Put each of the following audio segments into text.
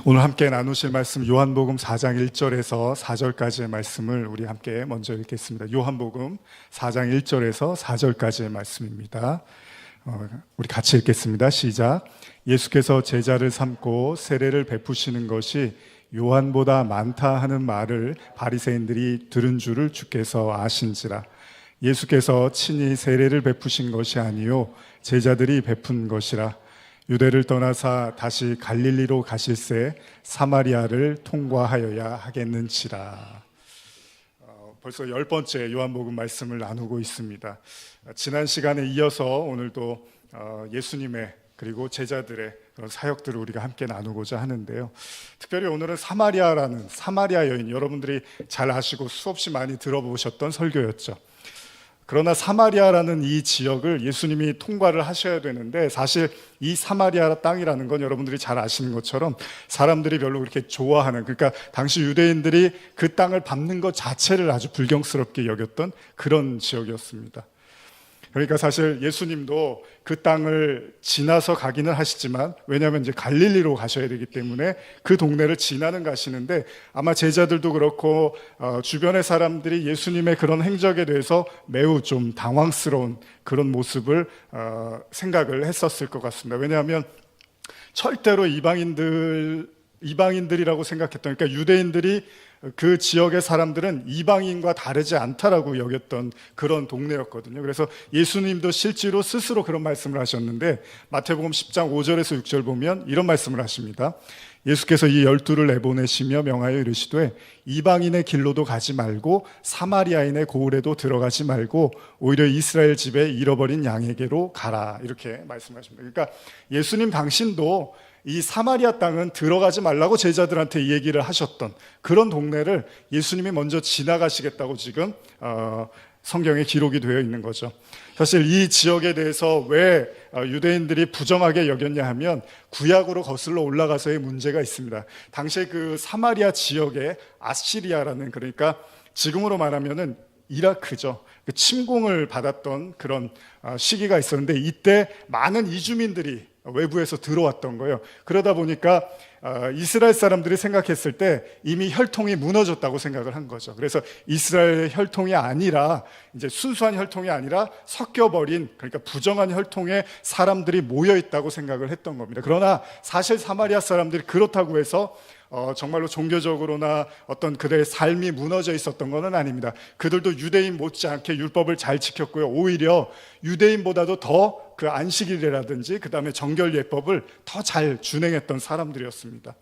오늘 함께 나누실 말씀 요한복음 4장 1절에서 4절까지의 말씀을 우리 함께 먼저 읽겠습니다. 요한복음 4장 1절에서 4절까지의 말씀입니다. 우리 같이 읽겠습니다. 시작. 예수께서 제자를 삼고 세례를 베푸시는 것이 요한보다 많다 하는 말을 바리새인들이 들은 줄을 주께서 아신지라. 예수께서 친히 세례를 베푸신 것이 아니요 제자들이 베푼 것이라. 유대를 떠나사 다시 갈릴리로 가실새 사마리아를 통과하여야 하겠는지라. 벌써 10번째 요한복음 말씀을 나누고 있습니다. 지난 시간에 이어서 오늘도 예수님의 그리고 제자들의 그런 사역들을 우리가 함께 나누고자 하는데요. 특별히 오늘은 사마리아라는 사마리아 여인, 여러분들이 잘 아시고 수없이 많이 들어보셨던 설교였죠. 그러나 사마리아라는 이 지역을 예수님이 통과를 하셔야 되는데, 사실 이 사마리아 땅이라는 건 여러분들이 잘 아시는 것처럼 사람들이 별로 그렇게 좋아하는, 그러니까 당시 유대인들이 그 땅을 밟는 것 자체를 아주 불경스럽게 여겼던 그런 지역이었습니다. 그러니까 사실 예수님도 그 땅을 지나서 가기는 하시지만, 왜냐하면 이제 갈릴리로 가셔야 되기 때문에 그 동네를 지나는 가시는데, 아마 제자들도 그렇고 주변의 사람들이 예수님의 그런 행적에 대해서 매우 좀 당황스러운 그런 모습을 생각을 했었을 것 같습니다. 왜냐하면 절대로 이방인들이라고 생각했던, 그러니까 유대인들이 그 지역의 사람들은 이방인과 다르지 않다라고 여겼던 그런 동네였거든요. 그래서 예수님도 실제로 스스로 그런 말씀을 하셨는데, 마태복음 10장 5절에서 6절 보면 이런 말씀을 하십니다. 예수께서 이 12를 내보내시며 명하여 이르시되 이방인의 길로도 가지 말고 사마리아인의 고을에도 들어가지 말고 오히려 이스라엘 집에 잃어버린 양에게로 가라, 이렇게 말씀하십니다. 그러니까 예수님 당신도 이 사마리아 땅은 들어가지 말라고 제자들한테 이 얘기를 하셨던 그런 동네를 예수님이 먼저 지나가시겠다고 지금 성경에 기록이 되어 있는 거죠. 사실 이 지역에 대해서 왜 유대인들이 부정하게 여겼냐 하면, 구약으로 거슬러 올라가서의 문제가 있습니다. 당시에 그 사마리아 지역에 아시리아라는, 그러니까 지금으로 말하면은 이라크죠. 그 침공을 받았던 그런 시기가 있었는데, 이때 많은 이주민들이 외부에서 들어왔던 거예요. 그러다 보니까 이스라엘 사람들이 생각했을 때 이미 혈통이 무너졌다고 생각을 한 거죠. 그래서 이스라엘의 혈통이 아니라, 이제 순수한 혈통이 아니라 섞여버린, 그러니까 부정한 혈통의 사람들이 모여 있다고 생각을 했던 겁니다. 그러나 사실 사마리아 사람들이 그렇다고 해서 정말로 종교적으로나 어떤 그들의 삶이 무너져 있었던 것은 아닙니다. 그들도 유대인 못지않게 율법을 잘 지켰고요. 오히려 유대인보다도 더 그 안식일이라든지 그 다음에 정결 예법을 더 잘 준행했던 사람들이었습니다.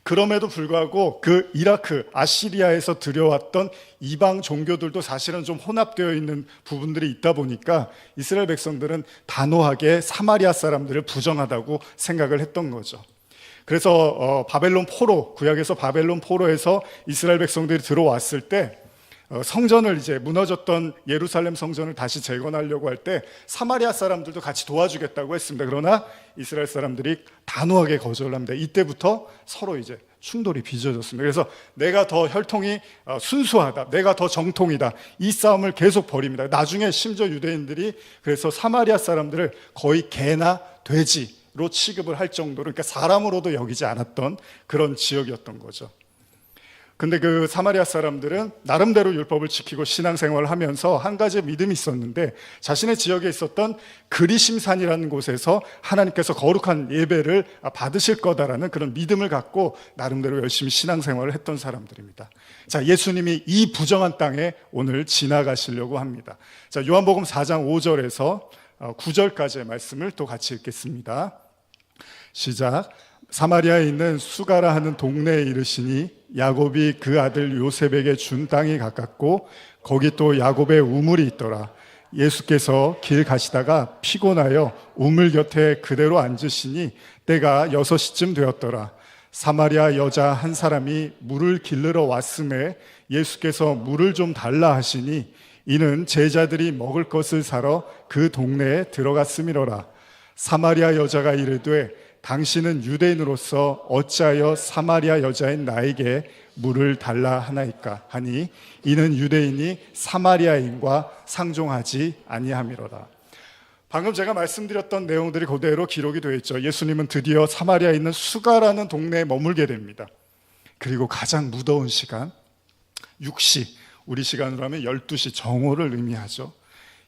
그럼에도 불구하고 그 이라크, 아시리아에서 들여왔던 이방 종교들도 사실은 좀 혼합되어 있는 부분들이 있다 보니까 이스라엘 백성들은 단호하게 사마리아 사람들을 부정하다고 생각을 했던 거죠. 그래서 바벨론 포로, 구약에서 바벨론 포로에서 이스라엘 백성들이 들어왔을 때 성전을, 이제 무너졌던 예루살렘 성전을 다시 재건하려고 할 때 사마리아 사람들도 같이 도와주겠다고 했습니다. 그러나 이스라엘 사람들이 단호하게 거절을 합니다. 이때부터 서로 이제 충돌이 빚어졌습니다. 그래서 내가 더 혈통이 순수하다, 내가 더 정통이다, 이 싸움을 계속 벌입니다. 나중에 심지어 유대인들이 그래서 사마리아 사람들을 거의 개나 돼지로 취급을 할 정도로, 그러니까 사람으로도 여기지 않았던 그런 지역이었던 거죠. 근데 그 사마리아 사람들은 나름대로 율법을 지키고 신앙생활을 하면서 한 가지 믿음이 있었는데, 자신의 지역에 있었던 그리심산이라는 곳에서 하나님께서 거룩한 예배를 받으실 거다라는 그런 믿음을 갖고 나름대로 열심히 신앙생활을 했던 사람들입니다. 자, 예수님이 이 부정한 땅에 오늘 지나가시려고 합니다. 자, 요한복음 4장 5절에서 9절까지의 말씀을 또 같이 읽겠습니다. 시작. 사마리아에 있는 수가라 하는 동네에 이르시니 야곱이 그 아들 요셉에게 준 땅이 가깝고 거기 또 야곱의 우물이 있더라. 예수께서 길 가시다가 피곤하여 우물 곁에 그대로 앉으시니 때가 6시쯤 되었더라. 사마리아 여자 한 사람이 물을 길르러 왔음에 예수께서 물을 좀 달라 하시니 이는 제자들이 먹을 것을 사러 그 동네에 들어갔음이로라. 사마리아 여자가 이르되 당신은 유대인으로서 어찌하여 사마리아 여자인 나에게 물을 달라 하나이까 하니 이는 유대인이 사마리아인과 상종하지 아니함이로다. 방금 제가 말씀드렸던 내용들이 그대로 기록이 되어 있죠. 예수님은 드디어 사마리아에 있는 수가라는 동네에 머물게 됩니다. 그리고 가장 무더운 시간 6시, 우리 시간으로 하면 12시 정오를 의미하죠.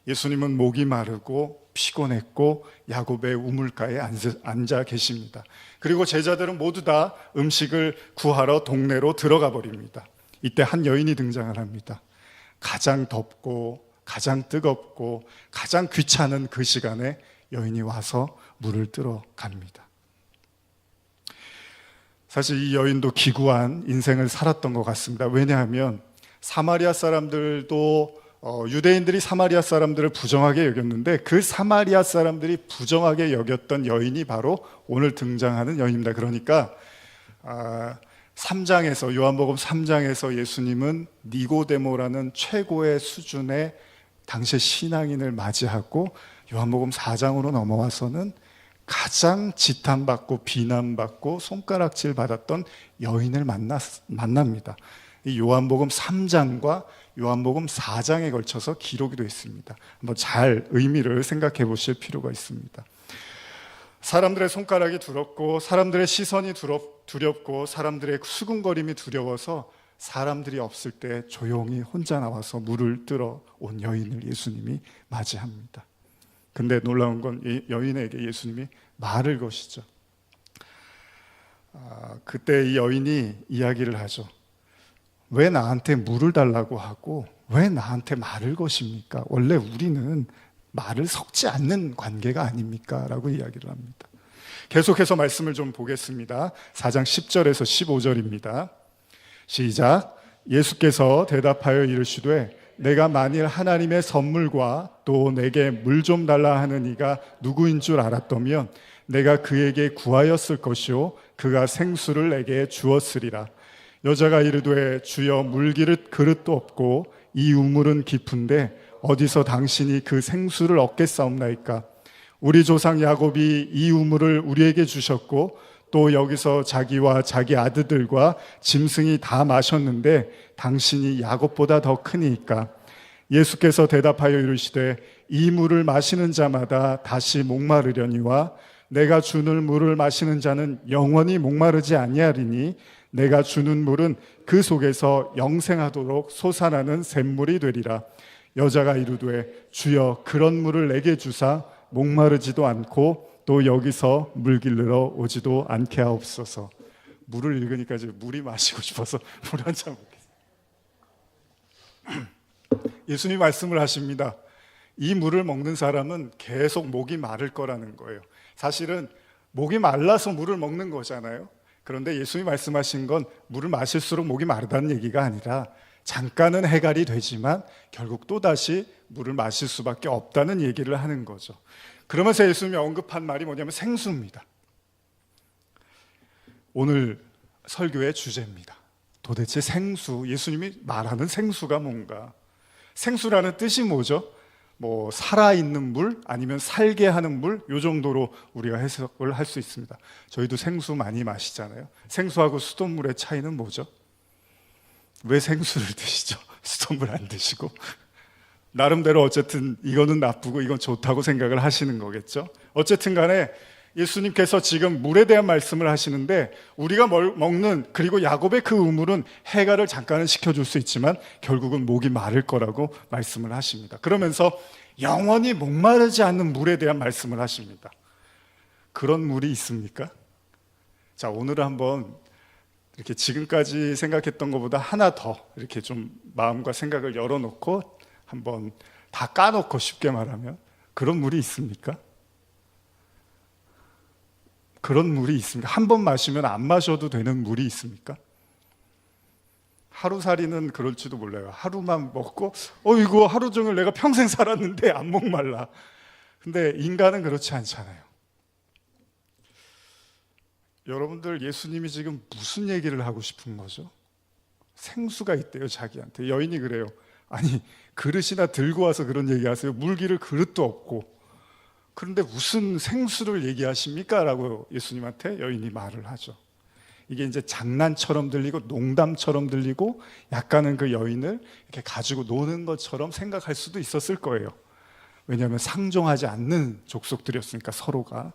예수님은 목이 마르고 피곤했고 야곱의 우물가에 앉아 계십니다. 그리고 제자들은 모두 다 음식을 구하러 동네로 들어가 버립니다. 이때 한 여인이 등장을 합니다. 가장 덥고 가장 뜨겁고 가장 귀찮은 그 시간에 여인이 와서 물을 들어 갑니다. 사실 이 여인도 기구한 인생을 살았던 것 같습니다. 왜냐하면 사마리아 사람들도 유대인들이 사마리아 사람들을 부정하게 여겼는데 그 사마리아 사람들이 부정하게 여겼던 여인이 바로 오늘 등장하는 여인입니다. 그러니까 3장에서 요한복음 3장에서 예수님은 니고데모라는 최고의 수준의 당시의 신앙인을 맞이하고 요한복음 4장으로 넘어와서는 가장 지탄받고 비난받고 손가락질 받았던 여인을 만납니다. 이 요한복음 3장과 요한복음 4장에 걸쳐서 기록이 되어 있습니다. 한번 잘 의미를 생각해 보실 필요가 있습니다. 사람들의 손가락이 두렵고 사람들의 시선이 두렵고 사람들의 수군거림이 두려워서 사람들이 없을 때 조용히 혼자 나와서 물을 들어 온 여인을 예수님이 맞이합니다. 근데 놀라운 건 여인에게 예수님이 말을 거시죠. 그때 이 여인이 이야기를 하죠. 왜 나한테 물을 달라고 하고 왜 나한테 말을 거십니까? 원래 우리는 말을 섞지 않는 관계가 아닙니까? 라고 이야기를 합니다. 계속해서 말씀을 좀 보겠습니다. 4장 10절에서 15절입니다. 시작. 예수께서 대답하여 이르시되 내가 만일 하나님의 선물과 또 내게 물 좀 달라 하는 이가 누구인 줄 알았더면 내가 그에게 구하였을 것이요 그가 생수를 내게 주었으리라. 여자가 이르되 주여 그릇도 없고 이 우물은 깊은데 어디서 당신이 그 생수를 얻겠사옵나이까? 우리 조상 야곱이 이 우물을 우리에게 주셨고 또 여기서 자기와 자기 아들들과 짐승이 다 마셨는데 당신이 야곱보다 더 크니까? 예수께서 대답하여 이르시되 이 물을 마시는 자마다 다시 목마르려니와 내가 주는 물을 마시는 자는 영원히 목마르지 아니하리니 내가 주는 물은 그 속에서 영생하도록 솟아나는 샘물이 되리라. 여자가 이르되 주여 그런 물을 내게 주사 목마르지도 않고 또 여기서 물 길르러 오지도 않게 하옵소서. 물을 읽으니까 이제 물이 마시고 싶어서 물 한 잔 먹겠습니다. 예수님 말씀을 하십니다. 이 물을 먹는 사람은 계속 목이 마를 거라는 거예요. 사실은 목이 말라서 물을 먹는 거잖아요. 그런데 예수님이 말씀하신 건 물을 마실수록 목이 마르다는 얘기가 아니라 잠깐은 해갈이 되지만 결국 또다시 물을 마실 수밖에 없다는 얘기를 하는 거죠. 그러면서 예수님이 언급한 말이 뭐냐면 생수입니다. 오늘 설교의 주제입니다. 도대체 생수, 예수님이 말하는 생수가 뭔가? 생수라는 뜻이 뭐죠? 뭐 살아있는 물 아니면 살게 하는 물, 이 정도로 우리가 해석을 할 수 있습니다. 저희도 생수 많이 마시잖아요. 생수하고 수돗물의 차이는 뭐죠? 왜 생수를 드시죠? 수돗물 안 드시고? 나름대로 어쨌든 이거는 나쁘고 이건 좋다고 생각을 하시는 거겠죠. 어쨌든 간에 예수님께서 지금 물에 대한 말씀을 하시는데 우리가 먹는 그리고 야곱의 그 우물은 해갈을 잠깐은 식혀줄 수 있지만 결국은 목이 마를 거라고 말씀을 하십니다. 그러면서 영원히 목마르지 않는 물에 대한 말씀을 하십니다. 그런 물이 있습니까? 자, 오늘은 한번 이렇게 지금까지 생각했던 것보다 하나 더 이렇게 좀 마음과 생각을 열어놓고 한번 다 까놓고 쉽게 말하면 그런 물이 있습니까? 그런 물이 있습니까? 한 번 마시면 안 마셔도 되는 물이 있습니까? 하루살이는 그럴지도 몰라요. 하루만 먹고 이거 하루 종일 내가 평생 살았는데 안 목말라. 근데 인간은 그렇지 않잖아요. 여러분들 예수님이 지금 무슨 얘기를 하고 싶은 거죠? 생수가 있대요, 자기한테. 여인이 그래요. 아니, 그릇이나 들고 와서 그런 얘기하세요. 물기를 그릇도 없고. 그런데 무슨 생수를 얘기하십니까? 라고 예수님한테 여인이 말을 하죠. 이게 이제 장난처럼 들리고 농담처럼 들리고 약간은 그 여인을 이렇게 가지고 노는 것처럼 생각할 수도 있었을 거예요. 왜냐하면 상종하지 않는 족속들이었으니까 서로가.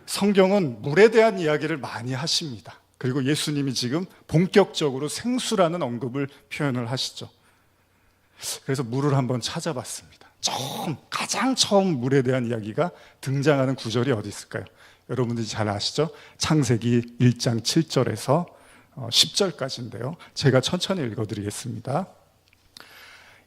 성경은 물에 대한 이야기를 많이 하십니다. 그리고 예수님이 지금 본격적으로 생수라는 언급을 표현을 하시죠. 그래서 물을 한번 찾아봤습니다. 가장 처음 물에 대한 이야기가 등장하는 구절이 어디 있을까요? 여러분들이 잘 아시죠? 창세기 1장 7절에서 10절까지인데요. 제가 천천히 읽어드리겠습니다.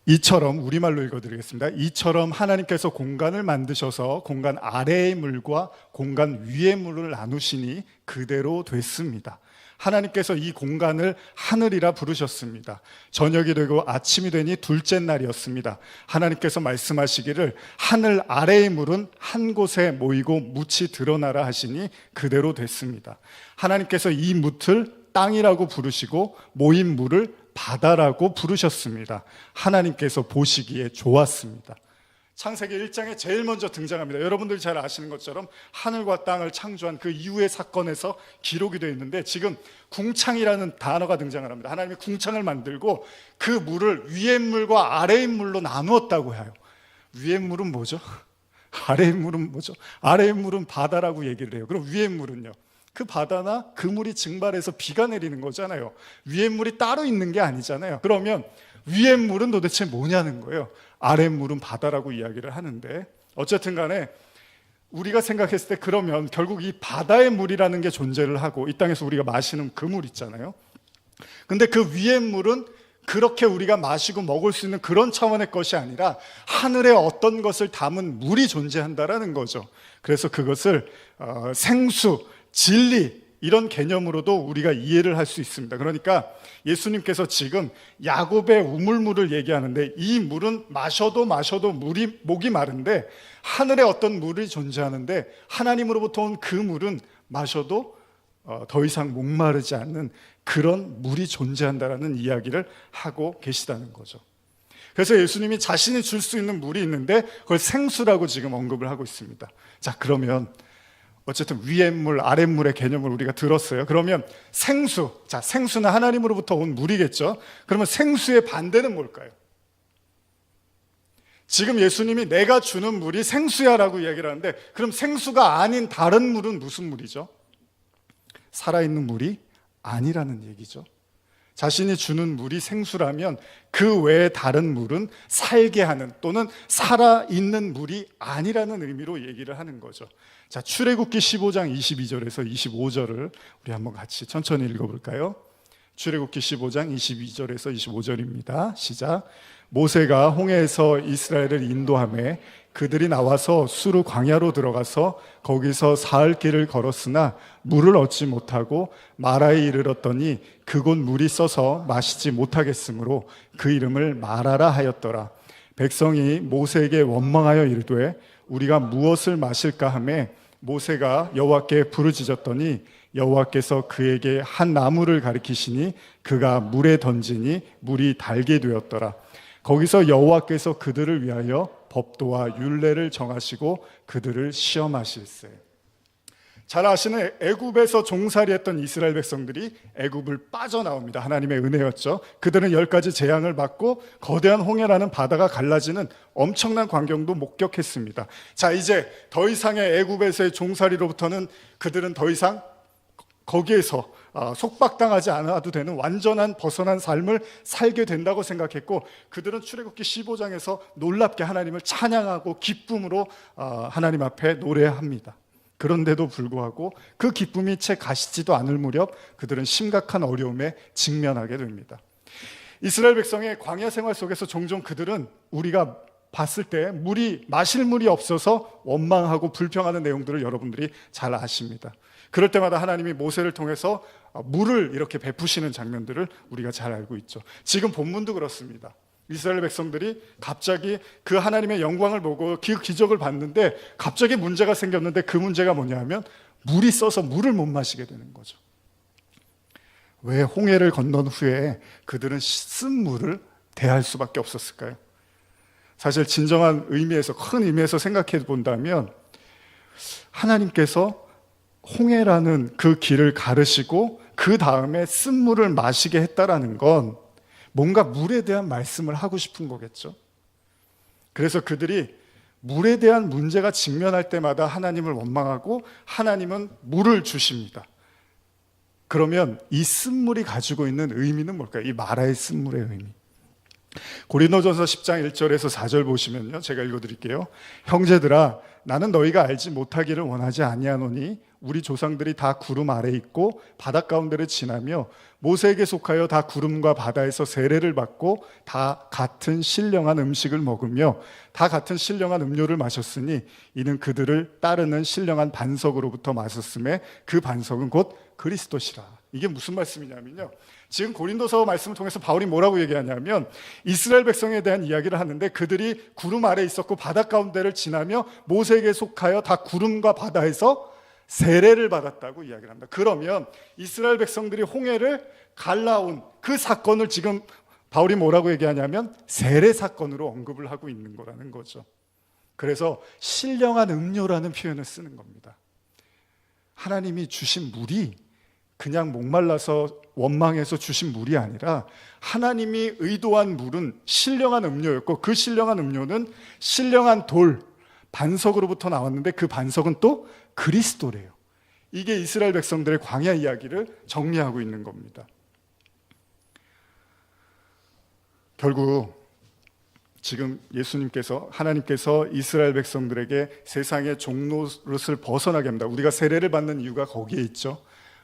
이처럼, 우리말로 읽어드리겠습니다. 이처럼 하나님께서 공간을 만드셔서 공간 아래의 물과 공간 위의 물을 나누시니 그대로 됐습니다. 하나님께서 이 공간을 하늘이라 부르셨습니다. 저녁이 되고 아침이 되니 둘째 날이었습니다. 하나님께서 말씀하시기를 하늘 아래의 물은 한 곳에 모이고 묻이 드러나라 하시니 그대로 됐습니다. 하나님께서 이 묻을 땅이라고 부르시고 모인 물을 바다라고 부르셨습니다. 하나님께서 보시기에 좋았습니다. 창세기 1장에 제일 먼저 등장합니다. 여러분들이 잘 아시는 것처럼 하늘과 땅을 창조한 그 이후의 사건에서 기록이 되어 있는데, 지금 궁창이라는 단어가 등장을 합니다. 하나님이 궁창을 만들고 그 물을 위의 물과 아래의 물로 나누었다고 해요. 위의 물은 뭐죠? 아래의 물은 뭐죠? 아래의 물은 바다라고 얘기를 해요. 그럼 위의 물은요? 그 바다나 그 물이 증발해서 비가 내리는 거잖아요. 위의 물이 따로 있는 게 아니잖아요. 그러면 위의 물은 도대체 뭐냐는 거예요. 아래 물은 바다라고 이야기를 하는데, 어쨌든 간에 우리가 생각했을 때 그러면 결국 이 바다의 물이라는 게 존재를 하고 이 땅에서 우리가 마시는 그 물 있잖아요. 근데 그 위의 물은 그렇게 우리가 마시고 먹을 수 있는 그런 차원의 것이 아니라 하늘에 어떤 것을 담은 물이 존재한다라는 거죠. 그래서 그것을 생수, 진리, 이런 개념으로도 우리가 이해를 할 수 있습니다. 그러니까 예수님께서 지금 야곱의 우물물을 얘기하는데, 이 물은 마셔도 목이 마른데 하늘에 어떤 물이 존재하는데 하나님으로부터 온 그 물은 마셔도 더 이상 목마르지 않는 그런 물이 존재한다라는 이야기를 하고 계시다는 거죠. 그래서 예수님이 자신이 줄 수 있는 물이 있는데 그걸 생수라고 지금 언급을 하고 있습니다. 자, 그러면 어쨌든 위의 물, 아랫 물의 개념을 우리가 들었어요. 그러면 생수, 자, 생수는 하나님으로부터 온 물이겠죠. 그러면 생수의 반대는 뭘까요? 지금 예수님이 내가 주는 물이 생수야라고 이야기를 하는데, 그럼 생수가 아닌 다른 물은 무슨 물이죠? 살아있는 물이 아니라는 얘기죠. 자신이 주는 물이 생수라면 그 외에 다른 물은 살게 하는 또는 살아있는 물이 아니라는 의미로 얘기를 하는 거죠. 자, 출애굽기 15장 22절에서 25절을 우리 한번 같이 천천히 읽어볼까요? 출애굽기 15장 22절에서 25절입니다. 시작. 모세가 홍해에서 이스라엘을 인도하매 그들이 나와서 수르 광야로 들어가서 거기서 사흘 길을 걸었으나 물을 얻지 못하고 마라에 이르렀더니 그곳 물이 써서 마시지 못하겠으므로 그 이름을 마라라 하였더라. 백성이 모세에게 원망하여 이르되 우리가 무엇을 마실까 하매 모세가 여호와께 부르짖었더니 여호와께서 그에게 한 나무를 가리키시니 그가 물에 던지니 물이 달게 되었더라. 거기서 여호와께서 그들을 위하여 법도와 율례를 정하시고 그들을 시험하실세. 잘 아시는 애굽에서 종살이했던 이스라엘 백성들이 애굽을 빠져나옵니다. 하나님의 은혜였죠. 그들은 10가지 재앙을 받고 거대한 홍해라는 바다가 갈라지는 엄청난 광경도 목격했습니다. 자, 이제 더 이상의 애굽에서의 종살이로부터는 그들은 더 이상 거기에서 속박당하지 않아도 되는 완전한 벗어난 삶을 살게 된다고 생각했고, 그들은 출애굽기 15장에서 놀랍게 하나님을 찬양하고 기쁨으로 하나님 앞에 노래합니다. 그런데도 불구하고 그 기쁨이 채 가시지도 않을 무렵 그들은 심각한 어려움에 직면하게 됩니다. 이스라엘 백성의 광야 생활 속에서 종종 그들은 우리가 봤을 때 마실 물이 없어서 원망하고 불평하는 내용들을 여러분들이 잘 아십니다. 그럴 때마다 하나님이 모세를 통해서 물을 이렇게 베푸시는 장면들을 우리가 잘 알고 있죠. 지금 본문도 그렇습니다. 이스라엘 백성들이 갑자기 그 하나님의 영광을 보고 그 기적을 봤는데 갑자기 문제가 생겼는데, 그 문제가 뭐냐 하면 물이 써서 물을 못 마시게 되는 거죠. 왜 홍해를 건넌 후에 그들은 쓴 물을 대할 수밖에 없었을까요? 사실 진정한 의미에서, 큰 의미에서 생각해 본다면 하나님께서 홍해라는 그 길을 가르시고 그 다음에 쓴 물을 마시게 했다라는 건 뭔가 물에 대한 말씀을 하고 싶은 거겠죠. 그래서 그들이 물에 대한 문제가 직면할 때마다 하나님을 원망하고 하나님은 물을 주십니다. 그러면 이 쓴물이 가지고 있는 의미는 뭘까요? 이 마라의 쓴물의 의미. 고린도전서 10장 1절에서 4절 보시면요, 제가 읽어드릴게요. 형제들아, 나는 너희가 알지 못하기를 원하지 아니하노니 우리 조상들이 다 구름 아래 있고 바다 가운데를 지나며 모세에게 속하여 다 구름과 바다에서 세례를 받고 다 같은 신령한 음식을 먹으며 다 같은 신령한 음료를 마셨으니 이는 그들을 따르는 신령한 반석으로부터 마셨음에 그 반석은 곧 그리스도시라. 이게 무슨 말씀이냐면요, 지금 고린도서 말씀을 통해서 바울이 뭐라고 얘기하냐면 이스라엘 백성에 대한 이야기를 하는데 그들이 구름 아래 있었고 바다 가운데를 지나며 모세에게 속하여 다 구름과 바다에서 세례를 받았다고 이야기를 합니다. 그러면 이스라엘 백성들이 홍해를 갈라온 그 사건을 지금 바울이 뭐라고 얘기하냐면 세례 사건으로 언급을 하고 있는 거라는 거죠. 그래서 신령한 음료라는 표현을 쓰는 겁니다. 하나님이 주신 물이 그냥 목말라서 원망해서 주신 물이 아니라 하나님이 의도한 물은 신령한 음료였고 그 신령한 음료는 신령한 돌, 반석으로부터 나왔는데 그 반석은 또 그리스도래요. 이게 이스라엘 백성들의 광야 이야기를 정리하고 있는 겁니다. 결국 지금 예수님께서, 하나님께서 이스라엘 백성들에게 세상의 종노릇을 벗어나게 합니다. 우리가 세례를 받는 이유가 거기에 있죠.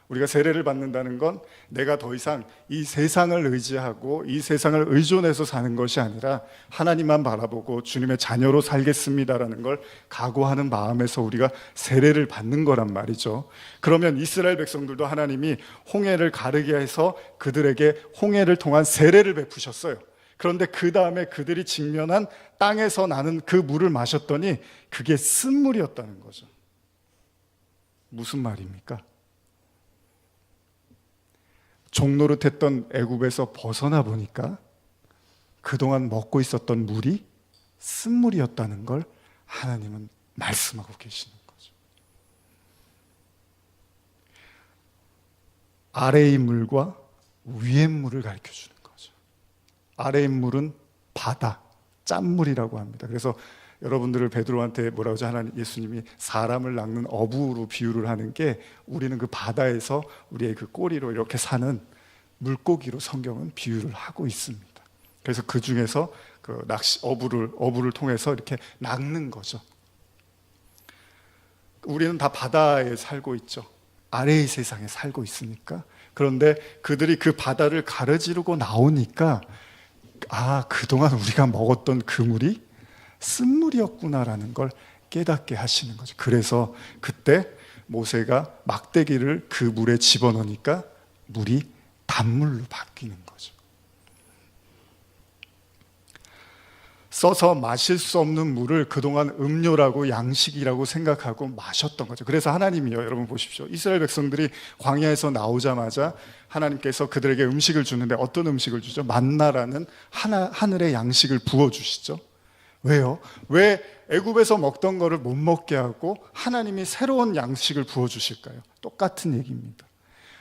우리가 세례를 받는다는 건 내가 더 이상 이 세상을 의지하고 이 세상을 의존해서 사는 것이 아니라 하나님만 바라보고 주님의 자녀로 살겠습니다라는 걸 각오하는 마음에서 우리가 세례를 받는 거란 말이죠. 그러면 이스라엘 백성들도 하나님이 홍해를 가르게 해서 그들에게 홍해를 통한 세례를 베푸셨어요. 그런데 그 다음에 그들이 직면한 땅에서 나는 그 물을 마셨더니 그게 쓴물이었다는 거죠. 무슨 말입니까? 종노릇했던 애굽에서 벗어나 보니까 그동안 먹고 있었던 물이 쓴물이었다는 걸 하나님은 말씀하고 계시는 거죠. 아래의 물과 위의 물을 가르쳐 주는 거죠. 아래의 물은 바다, 짠물이라고 합니다. 그래서 여러분들을 베드로한테 뭐라고 하죠? 하나님, 예수님이 사람을 낚는 어부로 비유를 하는 게 우리는 그 바다에서 우리의 그 꼬리로 이렇게 사는 물고기로 성경은 비유를 하고 있습니다. 그래서 그 중에서 그 낚시 어부를 통해서 이렇게 낚는 거죠. 우리는 다 바다에 살고 있죠. 아래의 세상에 살고 있으니까. 그런데 그들이 그 바다를 가르지르고 나오니까 그동안 우리가 먹었던 그 물이 쓴물이었구나라는 걸 깨닫게 하시는 거죠. 그래서 그때 모세가 막대기를 그 물에 집어넣으니까 물이 단물로 바뀌는 거죠. 써서 마실 수 없는 물을 그동안 음료라고 양식이라고 생각하고 마셨던 거죠. 그래서 하나님이요, 여러분 보십시오. 이스라엘 백성들이 광야에서 나오자마자 하나님께서 그들에게 음식을 주는데 어떤 음식을 주죠? 만나라는 하늘의 양식을 부어주시죠. 왜요? 왜 애굽에서 먹던 거를 못 먹게 하고 하나님이 새로운 양식을 부어주실까요? 똑같은 얘기입니다.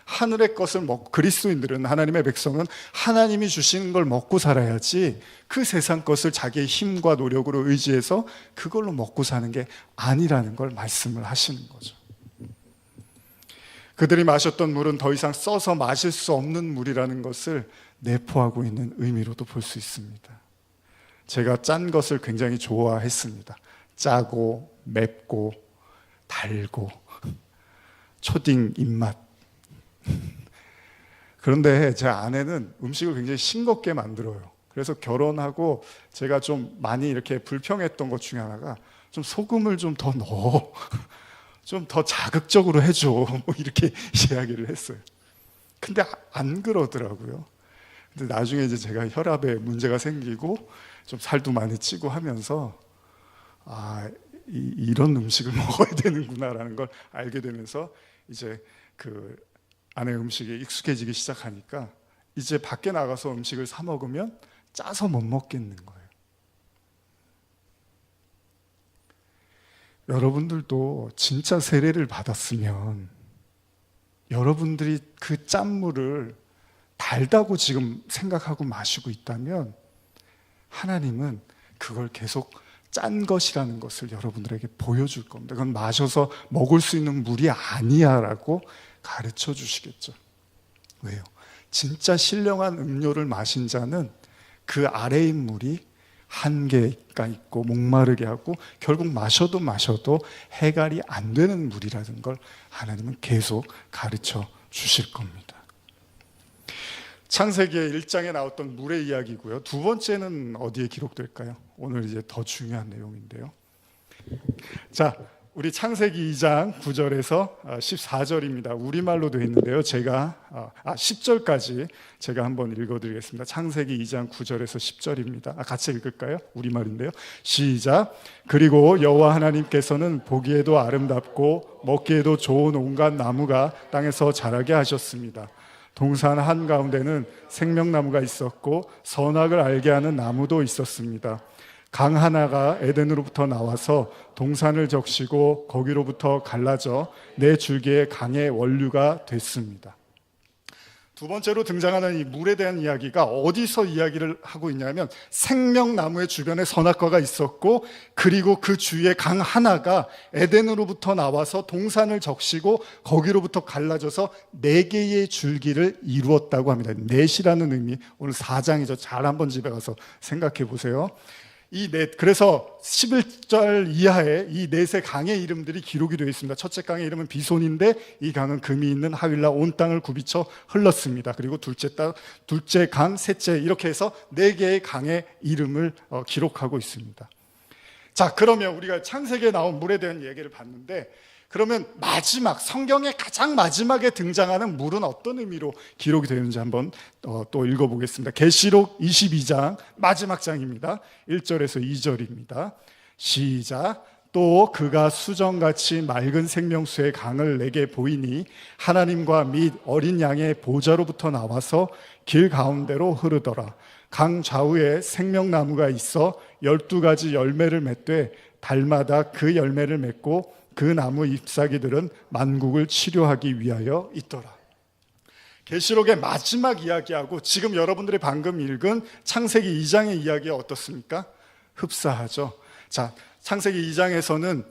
하늘의 것을 먹고, 그리스도인들은, 하나님의 백성은 하나님이 주시는 걸 먹고 살아야지 그 세상 것을 자기의 힘과 노력으로 의지해서 그걸로 먹고 사는 게 아니라는 걸 말씀을 하시는 거죠. 그들이 마셨던 물은 더 이상 써서 마실 수 없는 물이라는 것을 내포하고 있는 의미로도 볼 수 있습니다. 제가 짠 것을 굉장히 좋아했습니다. 짜고 맵고 달고 초딩 입맛. 그런데 제 아내는 음식을 굉장히 싱겁게 만들어요. 그래서 결혼하고 제가 좀 많이 이렇게 불평했던 것 중에 하나가 좀 소금을 좀 더 넣어, 좀 더 자극적으로 해줘, 뭐 이렇게 이야기를 했어요. 근데 안 그러더라고요. 근데 나중에 이제 제가 혈압에 문제가 생기고 좀 살도 많이 찌고 하면서 이런 음식을 먹어야 되는구나라는 걸 알게 되면서 이제 그 아내 음식에 익숙해지기 시작하니까 이제 밖에 나가서 음식을 사 먹으면 짜서 못 먹겠는 거예요. 여러분들도 진짜 세례를 받았으면 여러분들이 그 짠물을 달다고 지금 생각하고 마시고 있다면 하나님은 그걸 계속 짠 것이라는 것을 여러분들에게 보여줄 겁니다. 그건 마셔서 먹을 수 있는 물이 아니야 라고 가르쳐 주시겠죠. 왜요? 진짜 신령한 음료를 마신 자는 그 아래의 물이 한계가 있고 목마르게 하고 결국 마셔도 해갈이 안 되는 물이라는 걸 하나님은 계속 가르쳐 주실 겁니다. 창세기 1장에 나왔던 물의 이야기고요. 두 번째는 어디에 기록될까요? 오늘 이제 더 중요한 내용인데요. 자, 우리 창세기 2장 9절에서 14절입니다. 우리말로 되어 있는데요. 제가 10절까지 제가 한번 읽어드리겠습니다. 창세기 2장 9절에서 10절입니다. 같이 읽을까요? 우리말인데요. 시작. 그리고 여호와 하나님께서는 보기에도 아름답고 먹기에도 좋은 온갖 나무가 땅에서 자라게 하셨습니다. 동산 한가운데는 생명나무가 있었고 선악을 알게 하는 나무도 있었습니다. 강 하나가 에덴으로부터 나와서 동산을 적시고 거기로부터 갈라져 네 줄기의 강의 원류가 됐습니다. 두 번째로 등장하는 이 물에 대한 이야기가 어디서 이야기를 하고 있냐면 생명나무의 주변에 선악과가 있었고 그리고 그 주위에 강 하나가 에덴으로부터 나와서 동산을 적시고 거기로부터 갈라져서 네 개의 줄기를 이루었다고 합니다. 넷이라는 의미, 오늘 4장이죠. 잘 한번 집에 가서 생각해 보세요. 이 넷, 그래서 11절 이하에 이 넷의 강의 이름들이 기록이 되어 있습니다. 첫째 강의 이름은 비손인데 이 강은 금이 있는 하윌라 온 땅을 굽이쳐 흘렀습니다. 그리고 둘째 강, 셋째 이렇게 해서 네 개의 강의 이름을 기록하고 있습니다. 자, 그러면 우리가 창세기에 나온 물에 대한 얘기를 봤는데 그러면 마지막, 성경의 가장 마지막에 등장하는 물은 어떤 의미로 기록이 되는지 한번 또 읽어보겠습니다. 계시록 22장 마지막 장입니다. 1절에서 2절입니다. 시작. 또 그가 수정같이 맑은 생명수의 강을 내게 보이니 하나님과 및 어린 양의 보좌로부터 나와서 길 가운데로 흐르더라. 강 좌우에 생명나무가 있어 12가지 열매를 맺되 달마다 그 열매를 맺고 그 나무 잎사귀들은 만국을 치료하기 위하여 있더라. 계시록의 마지막 이야기하고 지금 여러분들이 방금 읽은 창세기 2장의 이야기가 어떻습니까? 흡사하죠. 자, 창세기 2장에서는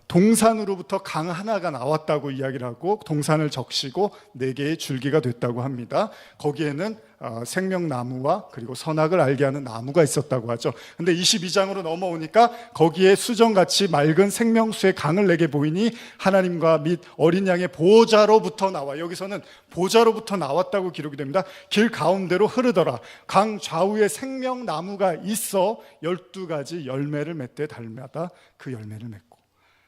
동산으로부터 강 하나가 나왔다고 이야기를 하고 동산을 적시고 네 개의 줄기가 됐다고 합니다. 거기에는 생명나무와 그리고 선악을 알게 하는 나무가 있었다고 하죠. 근데 22장으로 넘어오니까 거기에 수정같이 맑은 생명수의 강을 내게 보이니 하나님과 및 어린 양의 보좌로부터 나와, 여기서는 보좌로부터 나왔다고 기록이 됩니다. 길 가운데로 흐르더라. 강 좌우에 생명나무가 있어 12가지 열매를 맺되 달마다 그 열매를 맺고.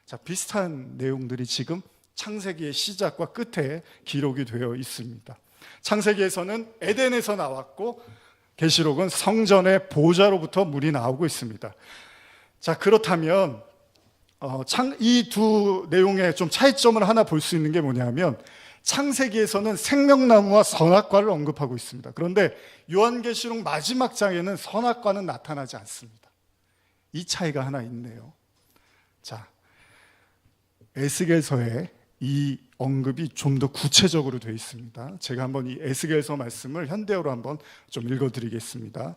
자, 비슷한 내용들이 지금 창세기의 시작과 끝에 기록이 되어 있습니다. 창세기에서는 에덴에서 나왔고 계시록은 성전의 보좌로부터 물이 나오고 있습니다. 자, 그렇다면 이 두 내용의 좀 차이점을 하나 볼 수 있는 게 뭐냐면 창세기에서는 생명나무와 선악과를 언급하고 있습니다. 그런데 요한계시록 마지막 장에는 선악과는 나타나지 않습니다. 이 차이가 하나 있네요. 자, 에스겔서에 이 언급이 좀 더 구체적으로 되어 있습니다. 제가 한번 이 에스겔서 말씀을 현대어로 한번 좀 읽어드리겠습니다.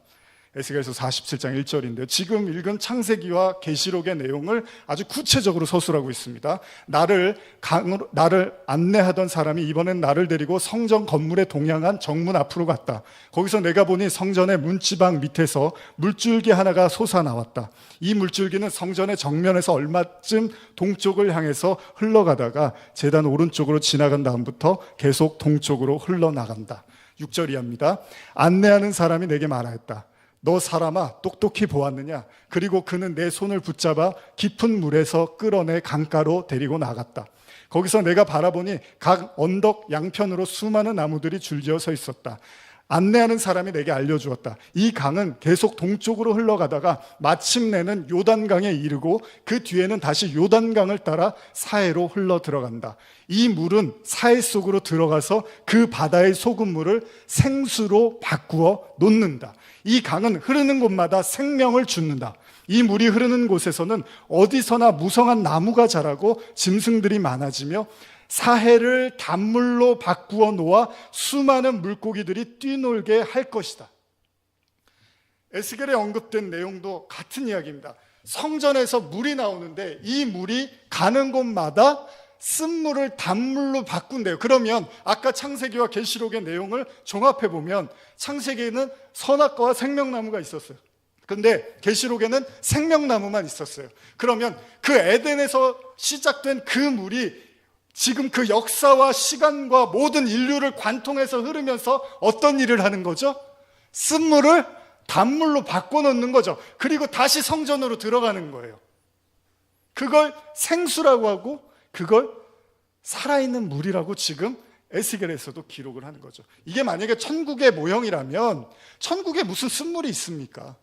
에스겔서 47장 1절인데요. 지금 읽은 창세기와 계시록의 내용을 아주 구체적으로 서술하고 있습니다. 나를 안내하던 사람이 이번엔 나를 데리고 성전 건물에 동향한 정문 앞으로 갔다. 거기서 내가 보니 성전의 문지방 밑에서 물줄기 하나가 솟아나왔다. 이 물줄기는 성전의 정면에서 얼마쯤 동쪽을 향해서 흘러가다가 제단 오른쪽으로 지나간 다음부터 계속 동쪽으로 흘러나간다. 6절 이하입니다. 안내하는 사람이 내게 말하였다. 너 사람아, 똑똑히 보았느냐? 그리고 그는 내 손을 붙잡아 깊은 물에서 끌어내 강가로 데리고 나갔다. 거기서 내가 바라보니 각 언덕 양편으로 수많은 나무들이 줄지어 서 있었다. 안내하는 사람이 내게 알려주었다. 이 강은 계속 동쪽으로 흘러가다가 마침내는 요단강에 이르고 그 뒤에는 다시 요단강을 따라 사해로 흘러 들어간다. 이 물은 사해 속으로 들어가서 그 바다의 소금물을 생수로 바꾸어 놓는다. 이 강은 흐르는 곳마다 생명을 줍는다. 이 물이 흐르는 곳에서는 어디서나 무성한 나무가 자라고 짐승들이 많아지며 사해를 단물로 바꾸어 놓아 수많은 물고기들이 뛰놀게 할 것이다. 에스겔에 언급된 내용도 같은 이야기입니다. 성전에서 물이 나오는데 이 물이 가는 곳마다 쓴물을 단물로 바꾼대요. 그러면 아까 창세기와 계시록의 내용을 종합해 보면 창세기에는 선악과와 생명나무가 있었어요. 근데 계시록에는 생명나무만 있었어요. 그러면 그 에덴에서 시작된 그 물이 지금 그 역사와 시간과 모든 인류를 관통해서 흐르면서 어떤 일을 하는 거죠? 쓴물을 단물로 바꿔놓는 거죠. 그리고 다시 성전으로 들어가는 거예요. 그걸 생수라고 하고 그걸 살아있는 물이라고 지금 에스겔에서도 기록을 하는 거죠. 이게 만약에 천국의 모형이라면 천국에 무슨 쓴물이 있습니까?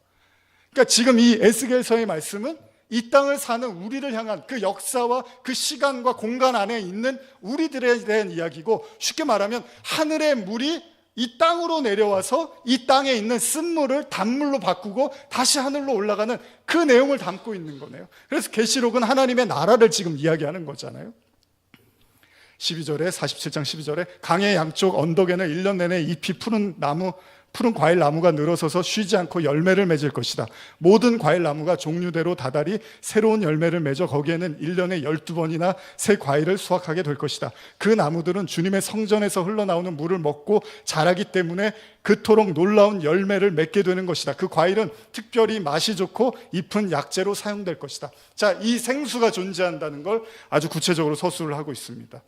그러니까 지금 이 에스겔서의 말씀은 이 땅을 사는 우리를 향한 그 역사와 그 시간과 공간 안에 있는 우리들에 대한 이야기고, 쉽게 말하면 하늘의 물이 이 땅으로 내려와서 이 땅에 있는 쓴물을 단물로 바꾸고 다시 하늘로 올라가는 그 내용을 담고 있는 거네요. 그래서 계시록은 하나님의 나라를 지금 이야기하는 거잖아요. 47장 12절에 강의 양쪽 언덕에는 1년 내내 잎이 푸른 과일 나무가 늘어서서 쉬지 않고 열매를 맺을 것이다. 모든 과일 나무가 종류대로 다달이 새로운 열매를 맺어 거기에는 1년에 12번이나 새 과일을 수확하게 될 것이다. 그 나무들은 주님의 성전에서 흘러나오는 물을 먹고 자라기 때문에 그토록 놀라운 열매를 맺게 되는 것이다. 그 과일은 특별히 맛이 좋고 잎은 약재로 사용될 것이다. 자, 이 생수가 존재한다는 걸 아주 구체적으로 서술을 하고 있습니다.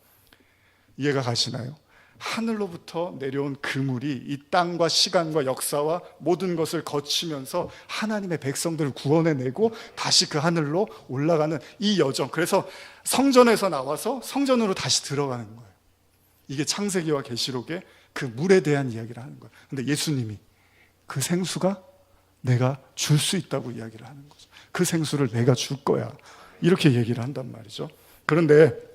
이해가 가시나요? 하늘로부터 내려온 그 물이 이 땅과 시간과 역사와 모든 것을 거치면서 하나님의 백성들을 구원해내고 다시 그 하늘로 올라가는 이 여정. 그래서 성전에서 나와서 성전으로 다시 들어가는 거예요. 이게 창세기와 계시록의 그 물에 대한 이야기를 하는 거예요. 근데 예수님이 그 생수가 내가 줄 수 있다고 이야기를 하는 거죠. 그 생수를 내가 줄 거야, 이렇게 얘기를 한단 말이죠. 그런데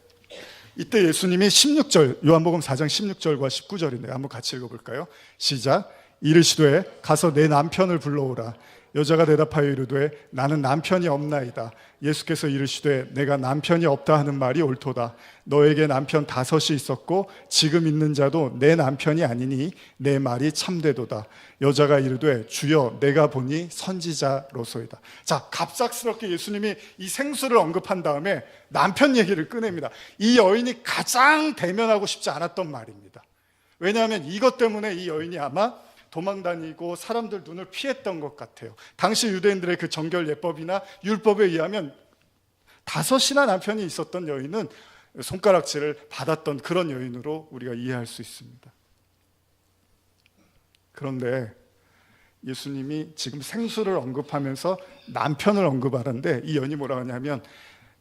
이때 예수님이 16절, 요한복음 4장 16절과 19절인데 한번 같이 읽어볼까요? 시작. 이르시되 가서 내 남편을 불러오라. 여자가 대답하여 이르되 나는 남편이 없나이다. 예수께서 이르시되 내가 남편이 없다 하는 말이 옳도다. 너에게 남편 5이 있었고 지금 있는 자도 내 남편이 아니니 내 말이 참되도다. 여자가 이르되 주여 내가 보니 선지자로소이다. 자, 갑작스럽게 예수님이 이 생수를 언급한 다음에 남편 얘기를 꺼냅니다. 이 여인이 가장 대면하고 싶지 않았던 말입니다. 왜냐하면 이것 때문에 이 여인이 아마 도망다니고 사람들 눈을 피했던 것 같아요. 당시 유대인들의 그 정결 예법이나 율법에 의하면 5이나 남편이 있었던 여인은 손가락질을 받았던 그런 여인으로 우리가 이해할 수 있습니다. 그런데 예수님이 지금 생수를 언급하면서 남편을 언급하는데 이 여인이 뭐라고 하냐면